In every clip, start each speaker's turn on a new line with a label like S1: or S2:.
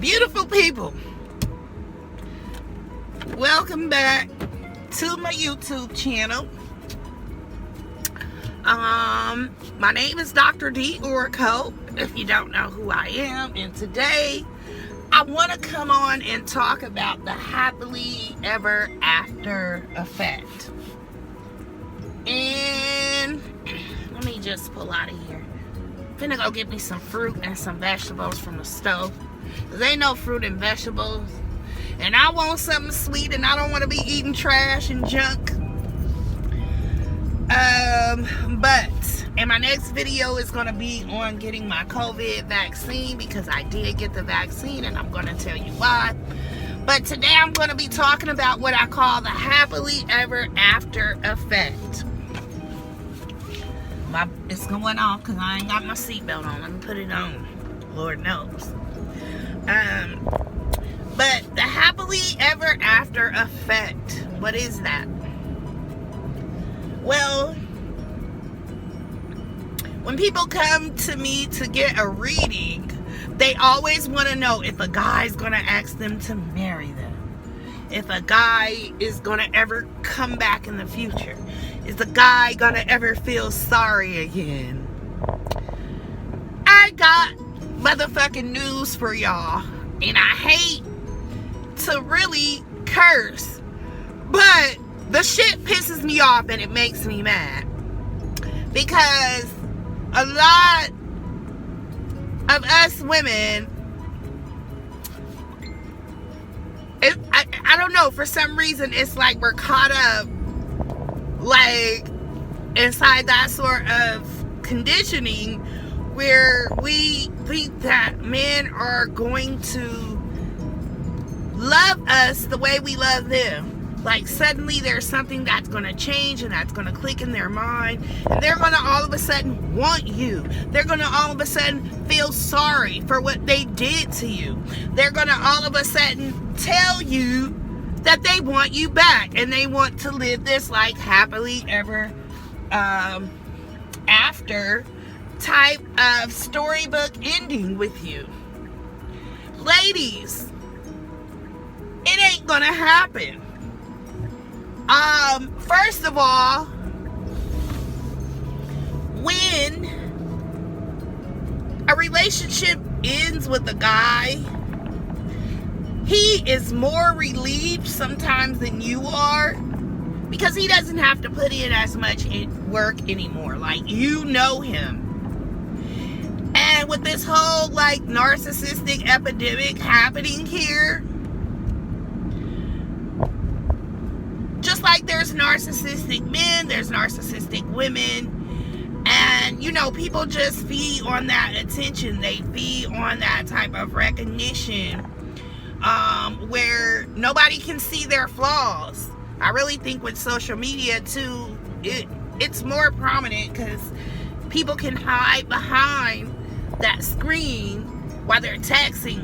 S1: Beautiful people, welcome back to my YouTube channel. My name is Dr. D Oracle, if you don't know who I am, and today I want to come on and talk about the happily ever after effect. And let me just pull out of here. I'm finna go get me some fruit and some vegetables from the stove. There ain't no fruit and vegetables. And I want something sweet, and I don't want to be eating trash and junk. And my next video is going to be on getting my COVID vaccine, because I did get the vaccine, and I'm going to tell you why. But today I'm going to be talking about what I call the happily ever after effect. It's going off because I ain't got my seatbelt on. Let me put it on. Lord knows. But the happily ever after effect, what is that? Well, when people come to me to get a reading, they always want to know if a guy's going to ask them to marry them. If a guy is going to ever come back in the future. Is the guy going to ever feel sorry again? I got motherfucking news for y'all. And I hate to really curse, but the shit pisses me off and it makes me mad. Because a lot of us women, I don't know, for some reason it's like we're caught up like inside that sort of conditioning where we think that men are going to love us the way we love them. Like suddenly there's something that's going to change and that's going to click in their mind, and they're going to all of a sudden want you. They're going to all of a sudden feel sorry for what they did to you. They're going to all of a sudden tell you that they want you back, and they want to live this like happily ever after type of storybook ending with you. Ladies, it ain't gonna happen. First of all, when a relationship ends with a guy, he is more relieved sometimes than you are, because he doesn't have to put in as much work anymore. Like, you know him. And with this whole like narcissistic epidemic happening here, just like there's narcissistic men, there's narcissistic women. And you know, people just feed on that attention. They feed on that type of recognition, where nobody can see their flaws. I really think with social media too, it's more prominent because people can hide behind that screen while they're texting,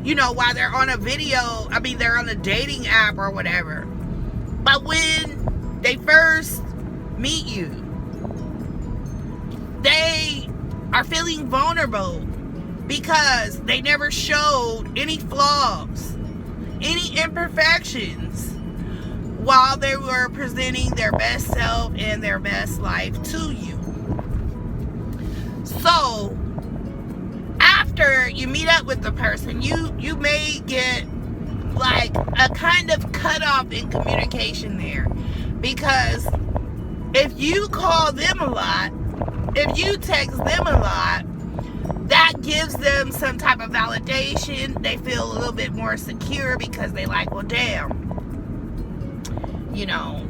S1: you know, while they're on a video. I mean, they're on a dating app or whatever. But when they first meet you, they are feeling vulnerable because they never showed any flaws, any imperfections, while they were presenting their best self and their best life to you. So after you meet up with the person, you may get like a kind of cutoff in communication there, because if you call them a lot, if you text them a lot, that gives them some type of validation. They feel a little bit more secure because they like, well, damn, you know,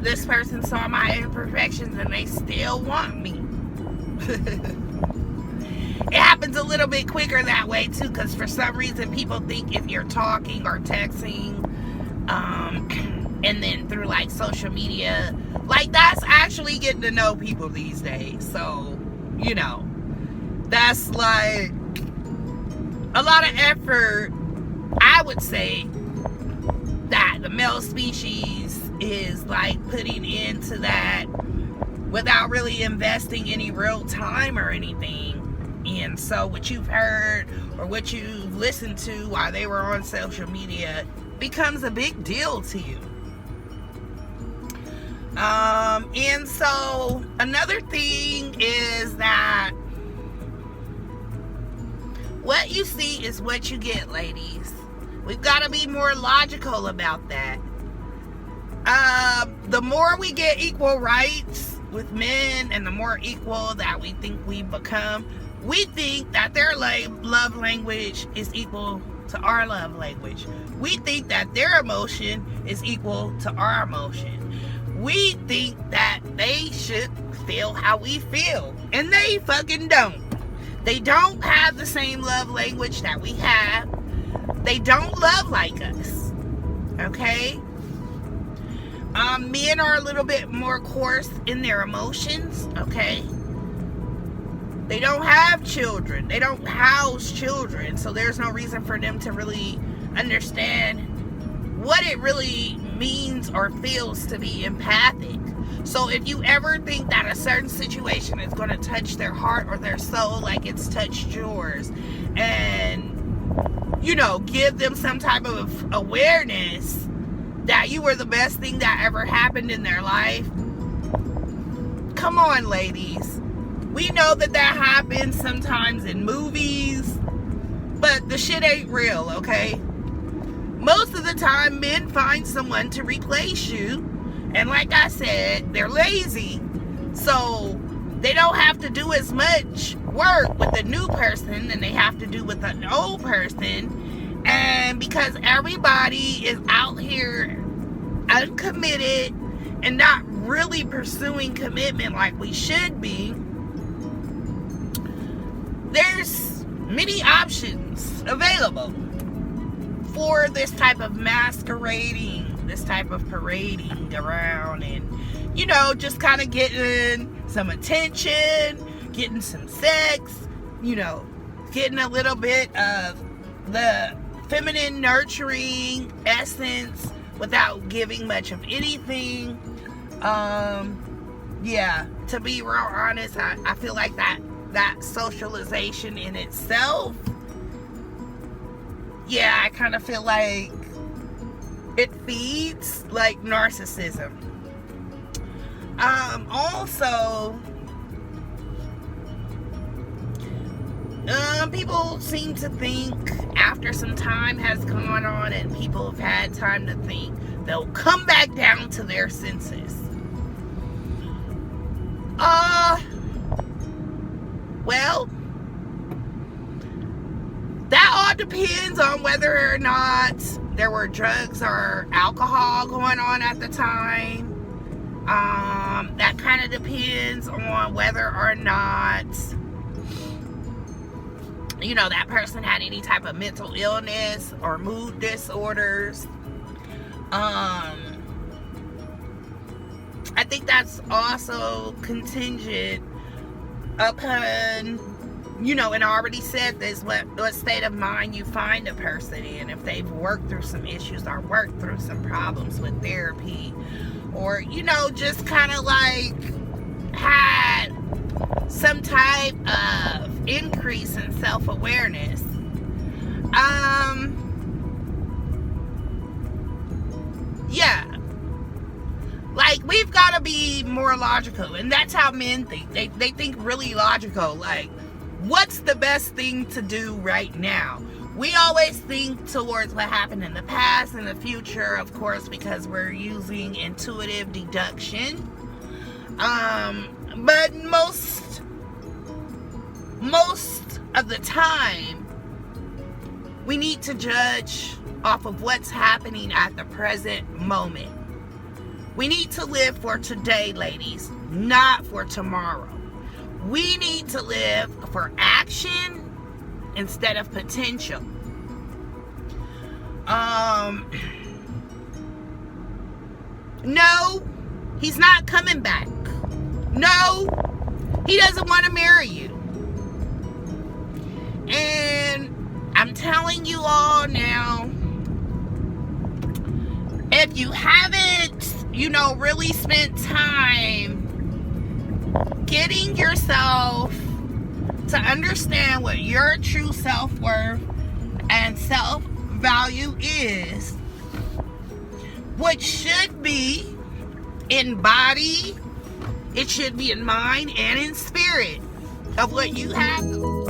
S1: this person saw my imperfections and they still want me. It happens a little bit quicker that way too, because for some reason people think if you're talking or texting, and then through like social media, like that's actually getting to know people these days. So, you know, that's like a lot of effort, I would say, that the male species is like putting into that without really investing any real time or anything. And so what you've heard or what you listened to while they were on social media becomes a big deal to you. And so another thing is that what you see is what you get, ladies. We've got to be more logical about that. The more we get equal rights with men, and the more equal that we think we become, we think that their love language is equal to our love language. We think that their emotion is equal to our emotion. We think that they should feel how we feel, and they fucking don't. They don't have the same love language that we have. They don't love like us. Okay? Men are a little bit more coarse in their emotions. Okay? They don't have children. They don't house children. So there's no reason for them to really understand what it really means or feels to be empathic. So if you ever think that a certain situation is going to touch their heart or their soul like it's touched yours, and give them some type of awareness that you were the best thing that ever happened in their life, come on, ladies. We know that happens sometimes in movies, but the shit ain't real, okay? Most of the time, men find someone to replace you, and like I said, they're lazy, so they don't have to do as much work with the new person than they have to do with an old person. And because everybody is out here uncommitted and not really pursuing commitment like we should be, there's many options available for this type of masquerading, this type of parading around, and just kind of getting some attention, getting some sex, getting a little bit of the feminine nurturing essence without giving much of anything. To be real honest, I feel like that socialization in itself, I kind of feel like it feeds like narcissism. Also, people seem to think after some time has gone on and people have had time to think, they'll come back down to their senses. Well, that all depends on whether or not there were drugs or alcohol going on at the time. That kind of depends on whether or not that person had any type of mental illness or mood disorders. I think that's also contingent upon, and I already said this, what state of mind you find a person in. If they've worked through some issues or worked through some problems with therapy, or, just kind of like had some type of increase in self-awareness. Like, we've got to be more logical, and that's how men think. They think really logical, like, what's the best thing to do right now? We always think towards what happened in the past and the future, of course, because we're using intuitive deduction. But most of the time, we need to judge off of what's happening at the present moment. We need to live for today, ladies, not for tomorrow. We need to live for action instead of potential. No, he's not coming back. No, he doesn't want to marry you. And I'm telling you all now, if you haven't, really spent time getting yourself to understand what your true self-worth and self-value is, which should be in body, it should be in mind and in spirit of what you have.